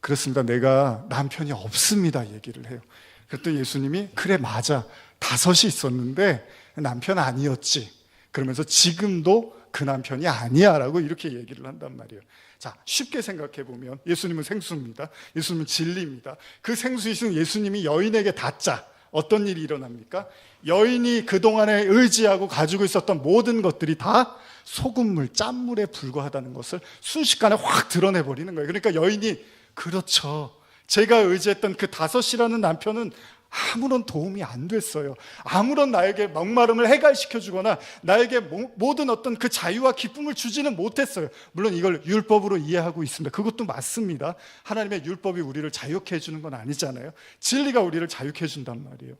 그렇습니다, 내가 남편이 없습니다 얘기를 해요. 그랬더니 예수님이 그래 맞아, 5이 있었는데 남편 아니었지. 그러면서 지금도 그 남편이 아니야 라고 이렇게 얘기를 한단 말이에요. 자, 쉽게 생각해 보면 예수님은 생수입니다. 예수님은 진리입니다. 그 생수이신 예수님이 여인에게 닿자 어떤 일이 일어납니까? 여인이 그동안에 의지하고 가지고 있었던 모든 것들이 다 소금물, 짠물에 불과하다는 것을 순식간에 확 드러내버리는 거예요. 그러니까 여인이 그렇죠, 제가 의지했던 그 5이라는 남편은 아무런 도움이 안 됐어요. 아무런 나에게 목마름을 해결시켜주거나 나에게 모든 어떤 그 자유와 기쁨을 주지는 못했어요. 물론 이걸 율법으로 이해하고 있습니다. 그것도 맞습니다. 하나님의 율법이 우리를 자유케 해주는 건 아니잖아요. 진리가 우리를 자유케 해준단 말이에요.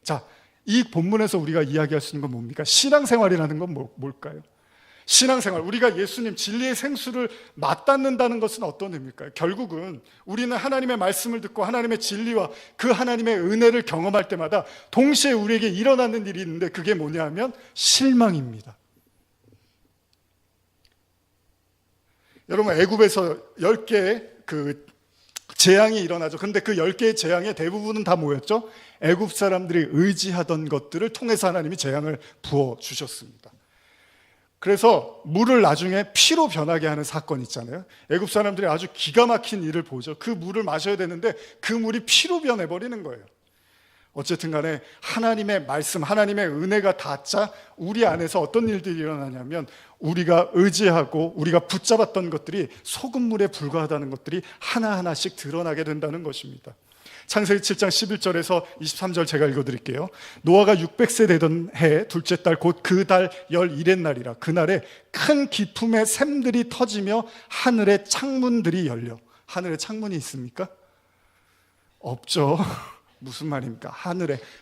자, 이 본문에서 우리가 이야기할 수 있는 건 뭡니까? 신앙생활이라는 건 뭘까요? 신앙생활, 우리가 예수님 진리의 생수를 맞닿는다는 것은 어떤 의미일까요? 결국은 우리는 하나님의 말씀을 듣고 하나님의 진리와 그 하나님의 은혜를 경험할 때마다 동시에 우리에게 일어나는 일이 있는데 그게 뭐냐면 실망입니다. 여러분, 애굽에서 10개의 그 재앙이 일어나죠. 그런데 그 10개의 재앙의 대부분은 다 뭐였죠? 애굽 사람들이 의지하던 것들을 통해서 하나님이 재앙을 부어주셨습니다. 그래서 물을 나중에 피로 변하게 하는 사건 있잖아요. 애굽 사람들이 아주 기가 막힌 일을 보죠. 그 물을 마셔야 되는데 그 물이 피로 변해버리는 거예요. 어쨌든 간에 하나님의 말씀, 하나님의 은혜가 닿자 우리 안에서 어떤 일들이 일어나냐면 우리가 의지하고 우리가 붙잡았던 것들이 소금물에 불과하다는 것들이 하나하나씩 드러나게 된다는 것입니다. 창세기 7장 11절에서 23절 제가 읽어드릴게요. 노아가 600세 되던 해 둘째 달 곧 그 달 11의 날이라. 그날에 큰 기품의 샘들이 터지며 하늘의 창문들이 열려. 하늘에 창문이 있습니까? 없죠. 무슨 말입니까?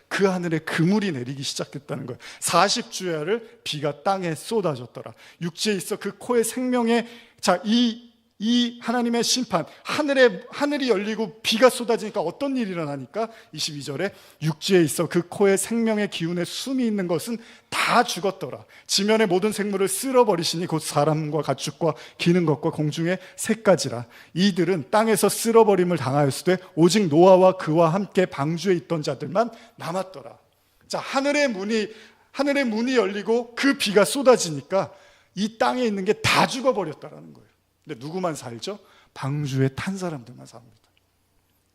그 하늘에 그물이 내리기 시작했다는 거예요. 40주야를 비가 땅에 쏟아졌더라. 육지에 있어 그 코의 생명의, 자, 이 하나님의 심판, 하늘이 열리고 비가 쏟아지니까 어떤 일이 일어나니까 22절에 육지에 있어 그 코의 생명의 기운에 숨이 있는 것은 다 죽었더라. 지면의 모든 생물을 쓸어버리시니 곧 사람과 가축과 기는 것과 공중의 새까지라. 이들은 땅에서 쓸어버림을 당하였으되 오직 노아와 그와 함께 방주에 있던 자들만 남았더라. 자, 하늘의 문이 열리고 그 비가 쏟아지니까 이 땅에 있는 게 다 죽어버렸다라는 거예요. 근데 누구만 살죠? 방주에 탄 사람들만 삽니다.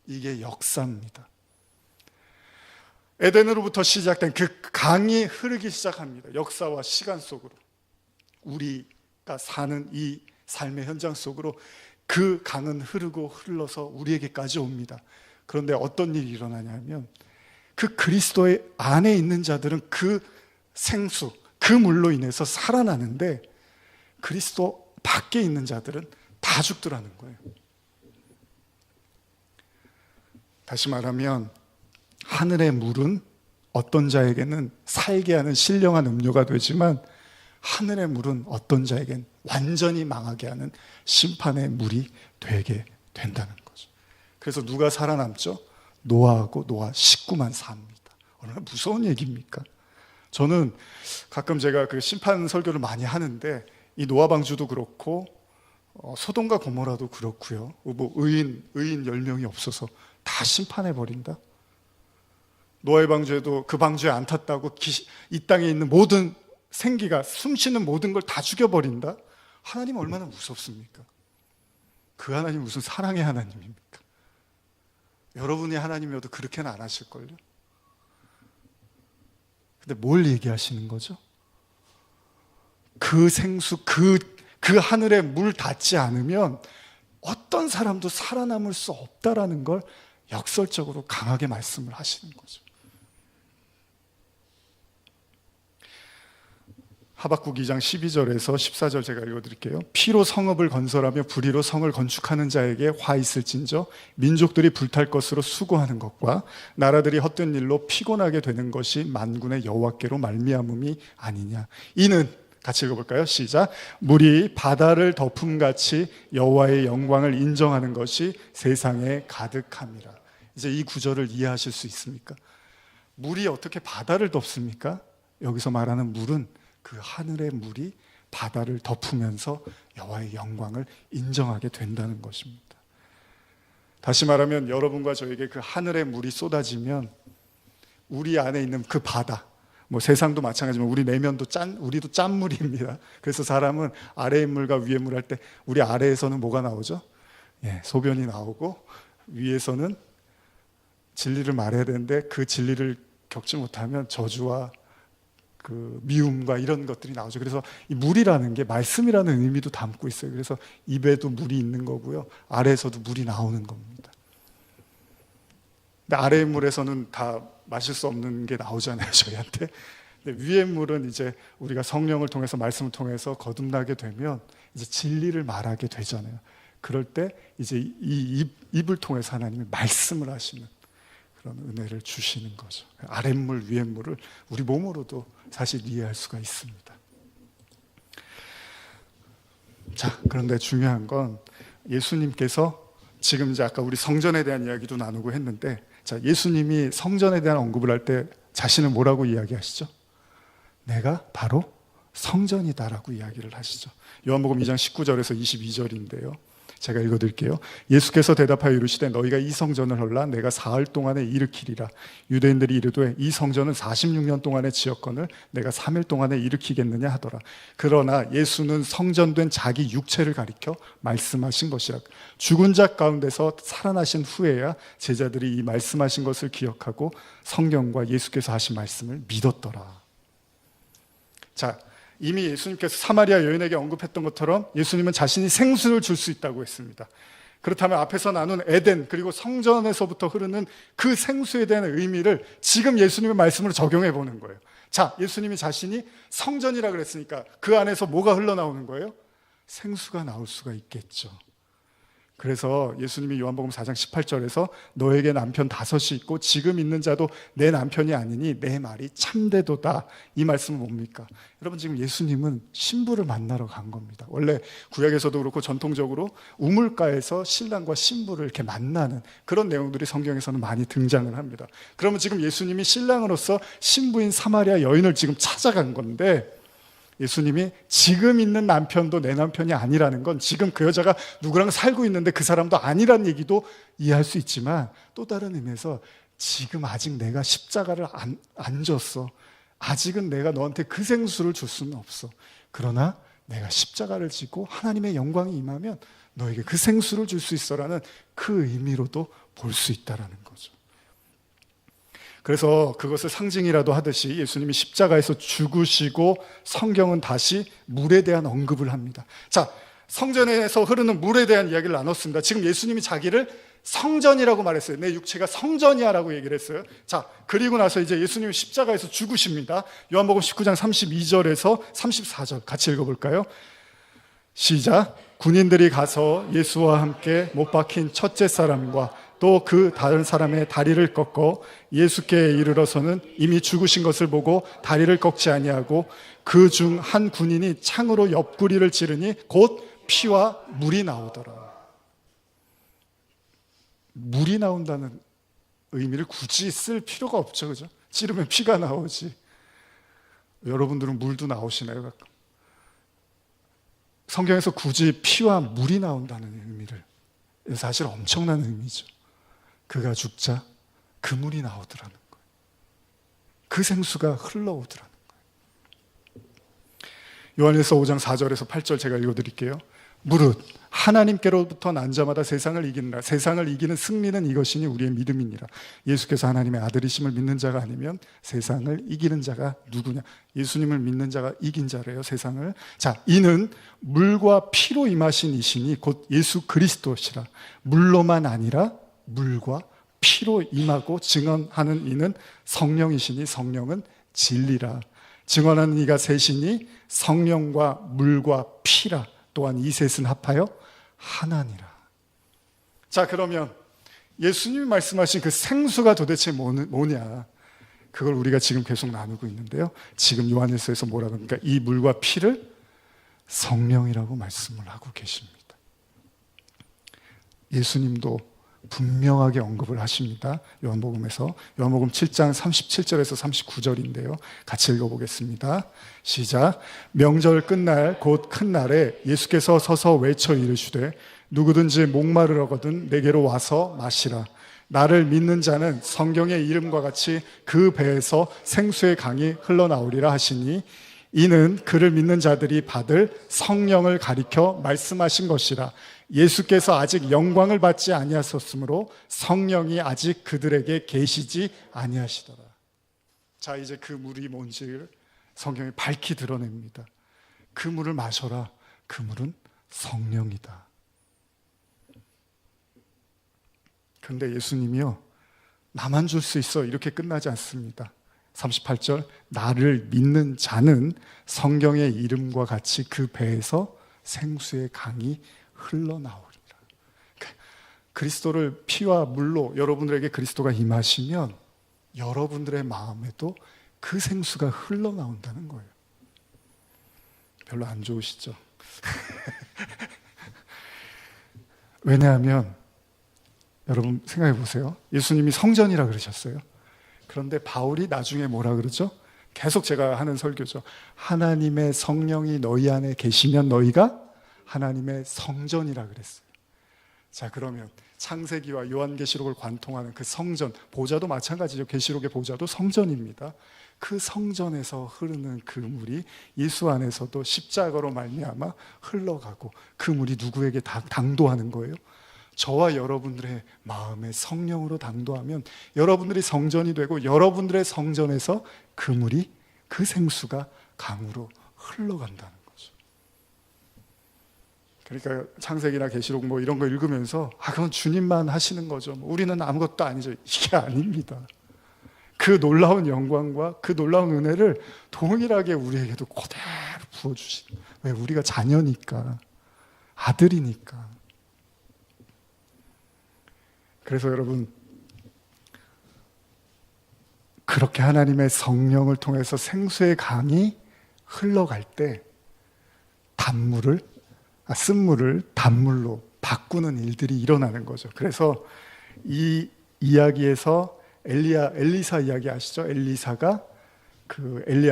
이게 역사입니다. 에덴으로부터 시작된 그 강이 흐르기 시작합니다. 역사와 시간 속으로, 우리가 사는 이 삶의 현장 속으로 그 강은 흐르고 흘러서 우리에게까지 옵니다. 그런데 어떤 일이 일어나냐면 그 그리스도의 안에 있는 자들은 그 생수, 그 물로 인해서 살아나는데 그리스도 밖에 있는 자들은 다 죽더라는 거예요. 다시 말하면 하늘의 물은 어떤 자에게는 살게 하는 신령한 음료가 되지만 하늘의 물은 어떤 자에겐 완전히 망하게 하는 심판의 물이 되게 된다는 거죠. 그래서 누가 살아남죠? 노아하고 노아 식구만 삽니다. 얼마나 무서운 얘기입니까? 저는 가끔 제가 그 심판 설교를 많이 하는데 이 노아 방주도 그렇고 소돔과 고모라도 그렇고요. 뭐 의인 10명이 없어서 다 심판해버린다. 노아의 방주에도 그 방주에 안 탔다고 이 땅에 있는 모든 생기가 숨쉬는 모든 걸 다 죽여버린다. 하나님 얼마나 무섭습니까? 그 하나님 무슨 사랑의 하나님입니까? 여러분이 하나님이어도 그렇게는 안 하실걸요. 근데 뭘 얘기하시는 거죠? 그 생수, 그 하늘에 물 닿지 않으면 어떤 사람도 살아남을 수 없다라는 걸 역설적으로 강하게 말씀을 하시는 거죠. 하박국 2장 12절에서 14절 제가 읽어드릴게요. 피로 성읍을 건설하며 불의로 성을 건축하는 자에게 화 있을진저 민족들이 불탈 것으로 수고하는 것과 나라들이 헛된 일로 피곤하게 되는 것이 만군의 여호와께로 말미암음이 아니냐. 이는 같이 읽어볼까요? 시작. 물이 바다를 덮음같이 여호와의 영광을 인정하는 것이 세상에 가득함이라. 이제 이 구절을 이해하실 수 있습니까? 물이 어떻게 바다를 덮습니까? 여기서 말하는 물은 그 하늘의 물이 바다를 덮으면서 여호와의 영광을 인정하게 된다는 것입니다. 다시 말하면 여러분과 저에게 그 하늘의 물이 쏟아지면 우리 안에 있는 그 바다, 뭐 세상도 마찬가지지만 우리 내면도 우리도 짠물입니다. 그래서 사람은 아래의 물과 위의 물 할 때 우리 아래에서는 뭐가 나오죠? 소변이 나오고 위에서는 진리를 말해야 되는데 그 진리를 겪지 못하면 저주와 그 미움과 이런 것들이 나오죠. 그래서 이 물이라는 게 말씀이라는 의미도 담고 있어요. 그래서 입에도 물이 있는 거고요, 아래에서도 물이 나오는 겁니다. 근데 아래의 물에서는 다 마실 수 없는 게 나오잖아요, 저희한테. 근데 위의 물은 이제 우리가 성령을 통해서 말씀을 통해서 거듭나게 되면 이제 진리를 말하게 되잖아요. 그럴 때 이제 이 입을 통해서 하나님이 말씀을 하시는 그런 은혜를 주시는 거죠. 아랫물, 위에물을 우리 몸으로도 사실 이해할 수가 있습니다. 자, 그런데 중요한 건 예수님께서 지금 이제 아까 우리 성전에 대한 이야기도 나누고 했는데, 자, 예수님이 성전에 대한 언급을 할 때 자신은 뭐라고 이야기하시죠? 내가 바로 성전이다라고 이야기를 하시죠. 요한복음 2장 19절에서 22절인데요. 제가 읽어드릴게요. 예수께서 대답하여 이르시되 너희가 이 성전을 헐라 내가 사흘 동안에 일으키리라. 유대인들이 이르되 이 성전은 46년 동안에 지었거늘 내가 3일 동안에 일으키겠느냐 하더라. 그러나 예수는 성전된 자기 육체를 가리켜 말씀하신 것이라. 죽은 자 가운데서 살아나신 후에야 제자들이 이 말씀하신 것을 기억하고 성경과 예수께서 하신 말씀을 믿었더라. 자, 이미 예수님께서 사마리아 여인에게 언급했던 것처럼 예수님은 자신이 생수를 줄 수 있다고 했습니다. 그렇다면 앞에서 나눈 에덴 그리고 성전에서부터 흐르는 그 생수에 대한 의미를 지금 예수님의 말씀으로 적용해 보는 거예요. 자, 예수님이 자신이 성전이라 그랬으니까 그 안에서 뭐가 흘러나오는 거예요? 생수가 나올 수가 있겠죠. 그래서 예수님이 요한복음 4장 18절에서 너에게 남편 5이 있고 지금 있는 자도 내 남편이 아니니 내 말이 참되도다, 이 말씀은 뭡니까? 여러분, 지금 예수님은 신부를 만나러 간 겁니다. 원래 구약에서도 그렇고 전통적으로 우물가에서 신랑과 신부를 이렇게 만나는 그런 내용들이 성경에서는 많이 등장을 합니다. 그러면 지금 예수님이 신랑으로서 신부인 사마리아 여인을 지금 찾아간 건데, 예수님이 지금 있는 남편도 내 남편이 아니라는 건 지금 그 여자가 누구랑 살고 있는데 그 사람도 아니라는 얘기도 이해할 수 있지만, 또 다른 의미에서 지금 아직 내가 십자가를 안 줬어. 아직은 내가 너한테 그 생수를 줄 수는 없어. 그러나 내가 십자가를 지고 하나님의 영광이 임하면 너에게 그 생수를 줄 수 있어라는 그 의미로도 볼 수 있다라는 거죠. 그래서 그것을 상징이라도 하듯이 예수님이 십자가에서 죽으시고 성경은 다시 물에 대한 언급을 합니다. 자, 성전에서 흐르는 물에 대한 이야기를 나눴습니다. 지금 예수님이 자기를 성전이라고 말했어요. 내 육체가 성전이야 라고 얘기를 했어요. 자, 그리고 나서 이제 예수님이 십자가에서 죽으십니다. 요한복음 19장 32절에서 34절 같이 읽어볼까요? 시작. 군인들이 가서 예수와 함께 못 박힌 첫째 사람과 또 그 다른 사람의 다리를 꺾어 예수께 이르러서는 이미 죽으신 것을 보고 다리를 꺾지 아니하고 그 중 한 군인이 창으로 옆구리를 찌르니 곧 피와 물이 나오더라. 물이 나온다는 의미를 굳이 쓸 필요가 없죠, 그죠? 찌르면 피가 나오지. 여러분들은 물도 나오시나요, 가끔? 성경에서 굳이 피와 물이 나온다는 의미를, 사실 엄청난 의미죠. 그가 죽자 그 물이 나오더라는 거예요. 그 생수가 흘러오더라는 거예요. 요한일서 5장 4절에서 8절 제가 읽어드릴게요. 무릇 하나님께로부터 난 자마다 세상을 이긴다. 세상을 이기는 승리는 이것이니 우리의 믿음이니라. 예수께서 하나님의 아들이심을 믿는 자가 아니면 세상을 이기는 자가 누구냐? 예수님을 믿는 자가 이긴 자래요, 세상을. 자, 이는 물과 피로 임하신 이시니 곧 예수 그리스도시라. 물로만 아니라 물과 피로 임하고 증언하는 이는 성령이시니 성령은 진리라. 증언하는 이가 셋이니 성령과 물과 피라. 또한 이 셋은 합하여 하나니라. 자, 그러면 예수님이 말씀하신 그 생수가 도대체 뭐냐? 그걸 우리가 지금 계속 나누고 있는데요. 지금 요한일서에서 뭐라고 합니까? 이 물과 피를 성령이라고 말씀을 하고 계십니다. 예수님도 분명하게 언급을 하십니다. 요한복음에서. 요한복음 7장 37절에서 39절인데요. 같이 읽어보겠습니다. 시작. 명절 끝날 곧 큰 날에 예수께서 서서 외쳐 이르시되 누구든지 목마르거든 내게로 와서 마시라. 나를 믿는 자는 성경의 이름과 같이 그 배에서 생수의 강이 흘러나오리라 하시니 이는 그를 믿는 자들이 받을 성령을 가리켜 말씀하신 것이라. 예수께서 아직 영광을 받지 아니하셨으므로 성령이 아직 그들에게 계시지 아니하시더라. 자, 이제 그 물이 뭔지를 성경이 밝히 드러냅니다. 그 물을 마셔라. 그 물은 성령이다. 그런데 예수님이요, 나만 줄 수 있어 이렇게 끝나지 않습니다. 38절, 나를 믿는 자는 성경의 이름과 같이 그 배에서 생수의 강이 흘러나오리라. 그리스도를 피와 물로 여러분들에게 그리스도가 임하시면 여러분들의 마음에도 그 생수가 흘러나온다는 거예요. 별로 안 좋으시죠? 왜냐하면 여러분 생각해 보세요. 예수님이 성전이라 그러셨어요. 그런데 바울이 나중에 뭐라 그러죠? 계속 제가 하는 설교죠. 하나님의 성령이 너희 안에 계시면 너희가 하나님의 성전이라 그랬어요. 자, 그러면 창세기와 요한계시록을 관통하는 그 성전, 보좌도 마찬가지죠. 계시록의 보좌도 성전입니다. 그 성전에서 흐르는 그 물이 예수 안에서도 십자가로 말미암아 흘러가고, 그 물이 누구에게 당도하는 거예요? 저와 여러분들의 마음에 성령으로 당도하면 여러분들이 성전이 되고, 여러분들의 성전에서 그 물이, 그 생수가 강으로 흘러간다는 거죠. 그러니까 창세기나 계시록 뭐 이런 거 읽으면서 그건 주님만 하시는 거죠. 우리는 아무것도 아니죠. 이게 아닙니다. 그 놀라운 영광과 그 놀라운 은혜를 동일하게 우리에게도 그대로 부어주시는. 왜? 우리가 자녀니까, 아들이니까. 그래서 여러분, 그렇게 하나님의 성령을 통해서 생수의 강이 흘러갈 때 쓴물을 단물로 바꾸는 일들이 일어나는 거죠. 그래서 이 이야기에서 엘리사 이야기 아시죠? 엘리사가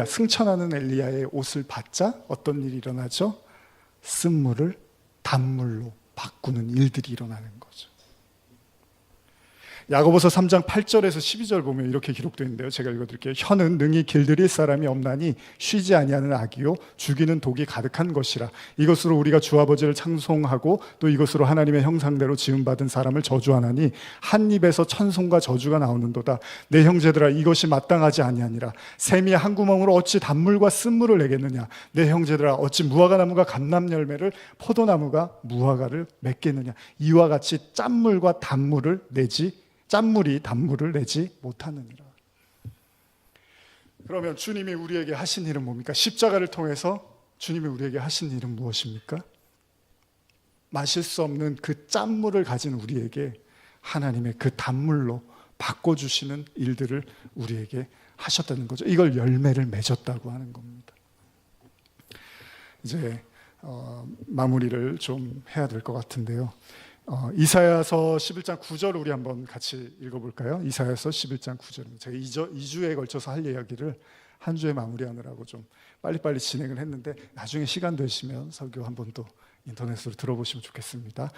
승천하는 엘리야의 옷을 받자 어떤 일이 일어나죠? 쓴물을 단물로 바꾸는 일들이 일어나는 거죠. 야고보서 3장 8절에서 12절 보면 이렇게 기록되어 있는데요. 제가 읽어드릴게요. 혀는 능히 길들일 사람이 없나니 쉬지 아니하는 악이요 죽이는 독이 가득한 것이라. 이것으로 우리가 주 아버지를 찬송하고 또 이것으로 하나님의 형상대로 지음받은 사람을 저주하나니 한 입에서 천송과 저주가 나오는도다. 내 형제들아, 이것이 마땅하지 아니하니라. 샘이 한 구멍으로 어찌 단물과 쓴물을 내겠느냐. 내 형제들아, 어찌 무화과 나무가 감람 열매를 포도나무가 무화과를 맺겠느냐. 이와 같이 짠물이 단물을 내지 못하느니라. 그러면 주님이 우리에게 하신 일은 뭡니까? 십자가를 통해서 주님이 우리에게 하신 일은 무엇입니까? 마실 수 없는 그 짠물을 가진 우리에게 하나님의 그 단물로 바꿔주시는 일들을 우리에게 하셨다는 거죠. 이걸 열매를 맺었다고 하는 겁니다. 이제 마무리를 좀 해야 될 것 같은데요. 이사야서 11장 9절 우리 한번 같이 읽어볼까요? 이사야서 11장 9절입니다. 제가 2주에 걸쳐서 할 이야기를 한 주에 마무리하느라고 좀 빨리빨리 진행을 했는데 나중에 시간 되시면 설교 한번 또 인터넷으로 들어보시면 좋겠습니다.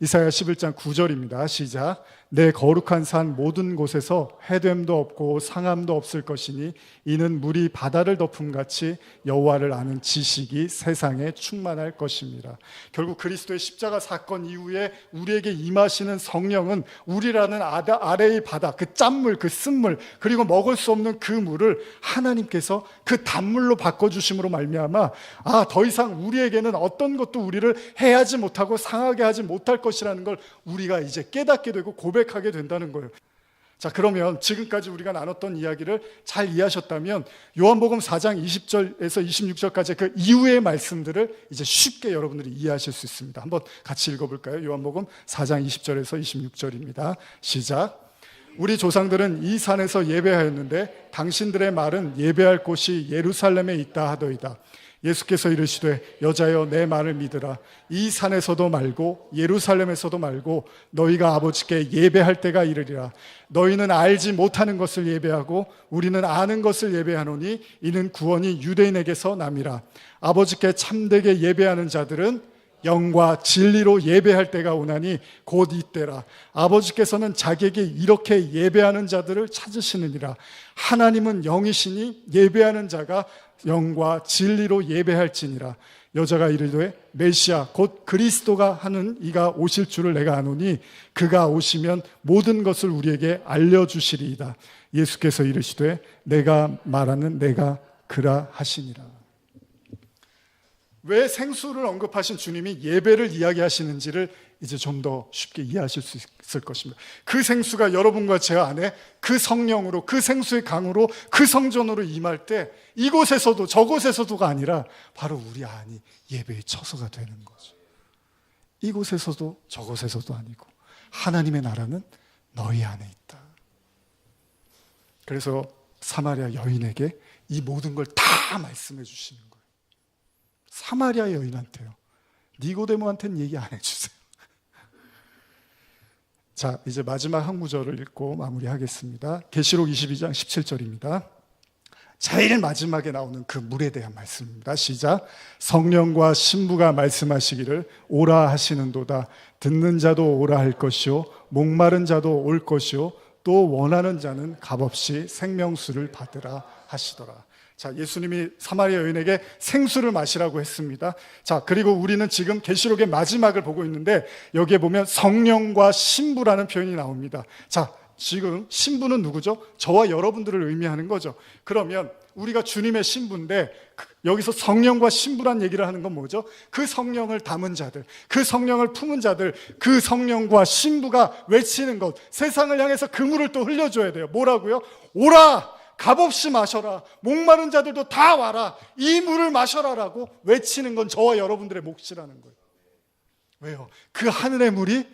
이사야 11장 9절입니다. 시작. 내 거룩한 산 모든 곳에서 해됨도 없고 상함도 없을 것이니 이는 물이 바다를 덮음같이 여호와를 아는 지식이 세상에 충만할 것입니다. 결국 그리스도의 십자가 사건 이후에 우리에게 임하시는 성령은 우리라는 아래의 바다, 그 짠물, 그 쓴물, 그리고 먹을 수 없는 그 물을 하나님께서 그 단물로 바꿔주심으로 말미암아 더 이상 우리에게는 어떤 것도 우리를 해하지 못하고 상하게 하지 못할 것이라는 걸 우리가 이제 깨닫게 되고 고백하게 된다는 거예요. 자, 그러면 지금까지 우리가 나눴던 이야기를 잘 이해하셨다면 요한복음 4장 20절에서 26절까지 그 이후의 말씀들을 이제 쉽게 여러분들이 이해하실 수 있습니다. 한번 같이 읽어볼까요? 요한복음 4장 20절에서 26절입니다. 시작. 우리 조상들은 이 산에서 예배하였는데 당신들의 말은 예배할 곳이 예루살렘에 있다 하더이다. 예수께서 이르시되 여자여 내 말을 믿으라. 이 산에서도 말고 예루살렘에서도 말고 너희가 아버지께 예배할 때가 이르리라. 너희는 알지 못하는 것을 예배하고 우리는 아는 것을 예배하노니 이는 구원이 유대인에게서 남이라. 아버지께 참되게 예배하는 자들은 영과 진리로 예배할 때가 오나니 곧 이때라. 아버지께서는 자기에게 이렇게 예배하는 자들을 찾으시느니라. 하나님은 영이시니 예배하는 자가 영과 진리로 예배할지니라. 여자가 이르되 메시아 곧 그리스도가 하는 이가 오실 줄을 내가 아노니 그가 오시면 모든 것을 우리에게 알려주시리이다. 예수께서 이르시되 내가 말하는 내가 그라 하시니라. 왜 생수를 언급하신 주님이 예배를 이야기하시는지를 이제 좀 더 쉽게 이해하실 수 있을 것입니다. 그 생수가 여러분과 제 안에 그 성령으로, 그 생수의 강으로, 그 성전으로 임할 때 이곳에서도 저곳에서도가 아니라 바로 우리 안이 예배의 처소가 되는 거죠. 이곳에서도 저곳에서도 아니고 하나님의 나라는 너희 안에 있다. 그래서 사마리아 여인에게 이 모든 걸 다 말씀해 주시는 거예요. 사마리아 여인한테요. 니고데모한테는 얘기 안 해주세요. 자, 이제 마지막 한 구절을 읽고 마무리하겠습니다. 계시록 22장 17절입니다. 제일 마지막에 나오는 그 물에 대한 말씀입니다. 시작. 성령과 신부가 말씀하시기를 오라 하시는도다. 듣는 자도 오라 할 것이요 목마른 자도 올 것이요 또 원하는 자는 값없이 생명수를 받으라 하시더라. 자, 예수님이 사마리아 여인에게 생수를 마시라고 했습니다. 자, 그리고 우리는 지금 계시록의 마지막을 보고 있는데 여기에 보면 성령과 신부라는 표현이 나옵니다. 자, 지금 신부는 누구죠? 저와 여러분들을 의미하는 거죠. 그러면 우리가 주님의 신부인데 여기서 성령과 신부란 얘기를 하는 건 뭐죠? 그 성령을 담은 자들, 그 성령을 품은 자들, 그 성령과 신부가 외치는 것, 세상을 향해서 그 물을 또 흘려줘야 돼요. 뭐라고요? 오라! 값없이 마셔라. 목마른 자들도 다 와라. 이 물을 마셔라라고 외치는 건 저와 여러분들의 몫이라는 거예요. 왜요? 그 하늘의 물이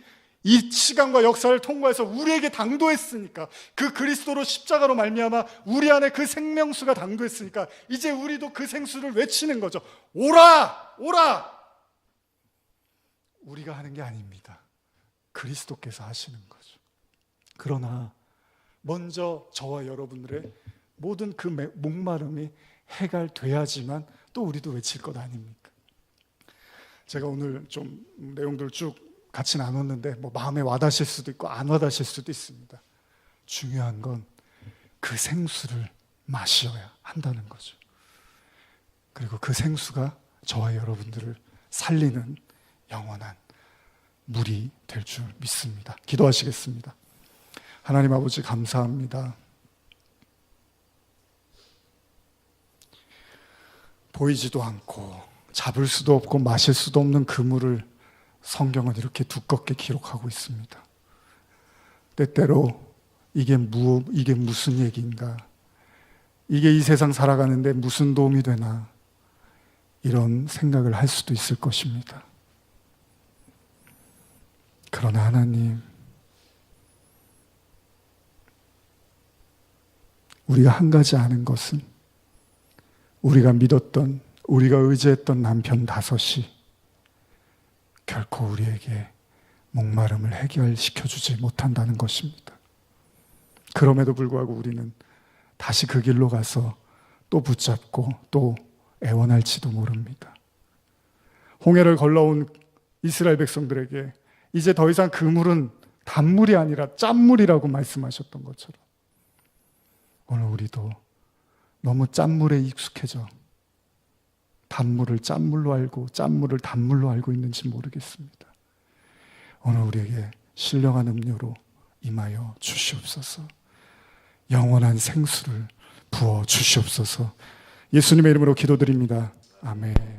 이 시간과 역사를 통과해서 우리에게 당도했으니까, 그 그리스도로 십자가로 말미암아 우리 안에 그 생명수가 당도했으니까 이제 우리도 그 생수를 외치는 거죠. 오라! 오라! 우리가 하는 게 아닙니다. 그리스도께서 하시는 거죠. 그러나 먼저 저와 여러분들의 모든 그 목마름이 해결돼야지만 또 우리도 외칠 것 아닙니까? 제가 오늘 좀 내용들 쭉 같이 나눴는데 마음에 와닿으실 수도 있고 안 와닿으실 수도 있습니다. 중요한 건 그 생수를 마셔야 한다는 거죠. 그리고 그 생수가 저와 여러분들을 살리는 영원한 물이 될 줄 믿습니다. 기도하시겠습니다. 하나님 아버지, 감사합니다. 보이지도 않고 잡을 수도 없고 마실 수도 없는 그 물을 성경은 이렇게 두껍게 기록하고 있습니다. 때때로 이게 무슨 얘기인가? 이게 이 세상 살아가는데 무슨 도움이 되나? 이런 생각을 할 수도 있을 것입니다. 그러나 하나님, 우리가 한 가지 아는 것은 우리가 믿었던, 우리가 의지했던 남편 5이 결코 우리에게 목마름을 해결시켜주지 못한다는 것입니다. 그럼에도 불구하고 우리는 다시 그 길로 가서 또 붙잡고 또 애원할지도 모릅니다. 홍해를 건너온 이스라엘 백성들에게 이제 더 이상 그 물은 단물이 아니라 짠물이라고 말씀하셨던 것처럼 오늘 우리도 너무 짠물에 익숙해져 단물을 짠물로 알고 짠물을 단물로 알고 있는지 모르겠습니다. 오늘 우리에게 신령한 음료로 임하여 주시옵소서. 영원한 생수를 부어 주시옵소서. 예수님의 이름으로 기도드립니다. 아멘.